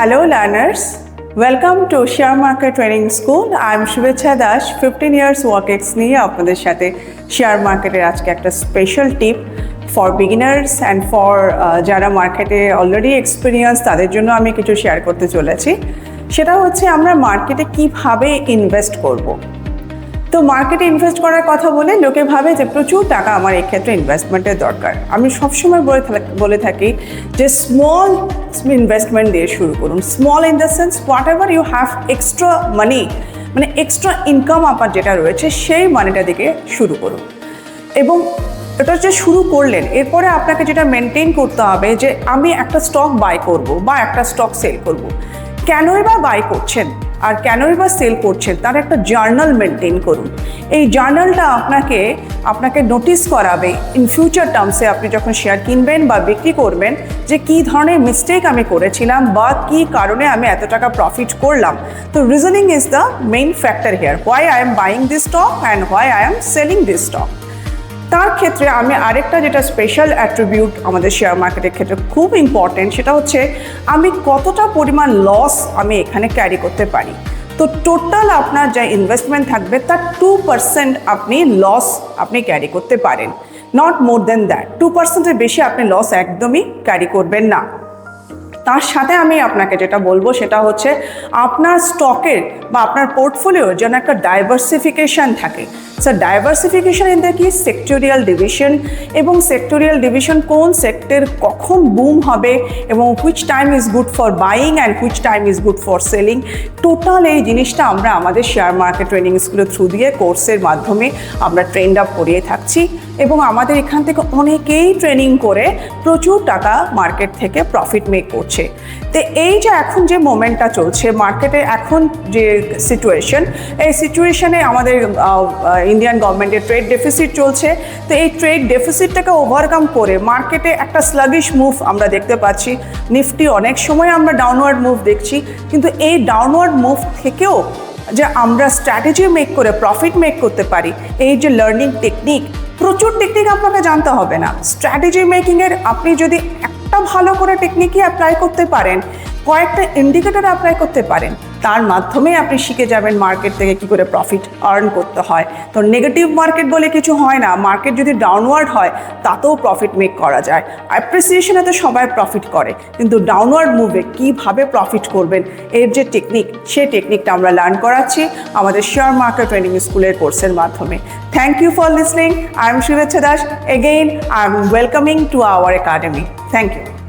Hello learners, welcome to Share Market Training School. I am Shubhecha Dash, 15 years work ex নিয়ে আপনাদের সাথে share মার্কেটের আজকে একটা special tip for beginners and for যারা মার্কেটে অলরেডি এক্সপিরিয়েন্স তাদের জন্য আমি কিছু শেয়ার করতে চলেছি। সেটা হচ্ছে আমরা মার্কেটে কিভাবে ইনভেস্ট করব। তো মার্কেটে ইনভেস্ট করার কথা বলে লোকে ভাবে যে প্রচুর টাকা আমার এই ক্ষেত্রে ইনভেস্টমেন্টের দরকার। আমি সবসময় বলে থাকি যে স্মল ইনভেস্টমেন্ট দিয়ে শুরু করুন। Small in the sense whatever you have extra money, মানে এক্সট্রা ইনকাম আপনার যেটা রয়েছে সেই মানিটা দিকে শুরু করুন। এবং এটা যে শুরু করলেন এরপরে আপনাকে যেটা মেনটেন করতে হবে যে আমি একটা স্টক বাই করব বা একটা স্টক সেল করব। কেনই বা বাই করছেন আর কেনই বা সেল করছেন তার একটা জার্নাল মেনটেন করুন। এই জার্নালটা আপনাকে নোটিস করাবে ইন ফিউচার টার্মসে আপনি যখন শেয়ার কিনবেন বা বিক্রি করবেন যে কী ধরনের মিস্টেক আমি করেছিলাম বা কী কারণে আমি এত টাকা প্রফিট করলাম। তো reasoning is the main factor here, why I am buying this stock and why I am selling this stock. তার ক্ষেত্রে আমি আরেকটা যেটা স্পেশাল অ্যাট্রিবিউট আমাদের শেয়ার মার্কেটের ক্ষেত্রে খুব ইম্পর্টেন্ট, সেটা হচ্ছে আমি কতটা পরিমাণ লস আমি এখানে ক্যারি করতে পারি। তো টোটাল আপনার যা ইনভেস্টমেন্ট থাকবে তার 2% আপনি লস ক্যারি করতে পারেন, নট মোর দেন দ্যাট। 2%-এর বেশি আপনি লস একদমই ক্যারি করবেন না। তার সাথে আমি আপনাকে যেটা বলবো সেটা হচ্ছে আপনার স্টকের বা আপনার পোর্টফোলিওর যেন একটা ডাইভার্সিফিকেশান থাকে। স্যার ডাইভার্সিফিকেশান ইন দ্য কি সেক্টোরিয়াল ডিভিশন, এবং সেক্টোরিয়াল ডিভিশন কোন সেক্টর কখন বুম হবে এবং which time is good for buying and which time is good for selling, total এই জিনিসটা আমরা আমাদের শেয়ার মার্কেট ট্রেনিং স্কুলের থ্রু দিয়ে কোর্সের মাধ্যমে আমরা ট্রেন্ড আপ করিয়ে থাকছি। এবং আমাদের এখান থেকে অনেকেই ট্রেনিং করে প্রচুর টাকা মার্কেট থেকে প্রফিট মেক করছে। তো এই যে এখন যে মোমেন্টটা চলছে মার্কেটে, এখন যে সিচুয়েশন, এই সিচুয়েশনে আমাদের ইন্ডিয়ান গভর্নমেন্টের ট্রেড ডেফিসিট চলছে। তো এই ট্রেড ডেফিসিটটাকে ওভারকাম করে মার্কেটে একটা স্লাগিশ মুভ আমরা দেখতে পাচ্ছি। নিফটি অনেক সময় আমরা ডাউনওয়ার্ড মুভ দেখছি, কিন্তু এই ডাউনওয়ার্ড মুভ থেকেও যে আমরা স্ট্র্যাটেজি মেক করে প্রফিট মেক করতে পারি, এই যে লার্নিং টেকনিক, প্রচুর টেকনিক আপনাকে জানতে হবে না। স্ট্র্যাটেজি মেকিংয়ের আপনি যদি একটা ভালো করে টেকনিকই অ্যাপ্লাই করতে পারেন, কয়েকটা ইন্ডিকেটর অ্যাপ্লাই করতে পারেন, তার মাধ্যমে আপনি শিখে যাবেন মার্কেট থেকে কী করে প্রফিট আর্ন করতে হয়। তো নেগেটিভ মার্কেট বলে কিছু হয় না, মার্কেট যদি ডাউনওয়ার্ড হয় তাতেও প্রফিট মেক করা যায়। অ্যাপ্রিসিয়েশনে তো সবাই প্রফিট করে, কিন্তু ডাউনওয়ার্ড মুভে কীভাবে প্রফিট করবেন এর যে টেকনিক, সেই টেকনিকটা আমরা লার্ন করাচ্ছি আমাদের শেয়ার মার্কেট ট্রেনিং স্কুলের কোর্সের মাধ্যমে। Thank you for listening. I am Shubhecha Dash. Again, I am welcoming to our academy. Thank you.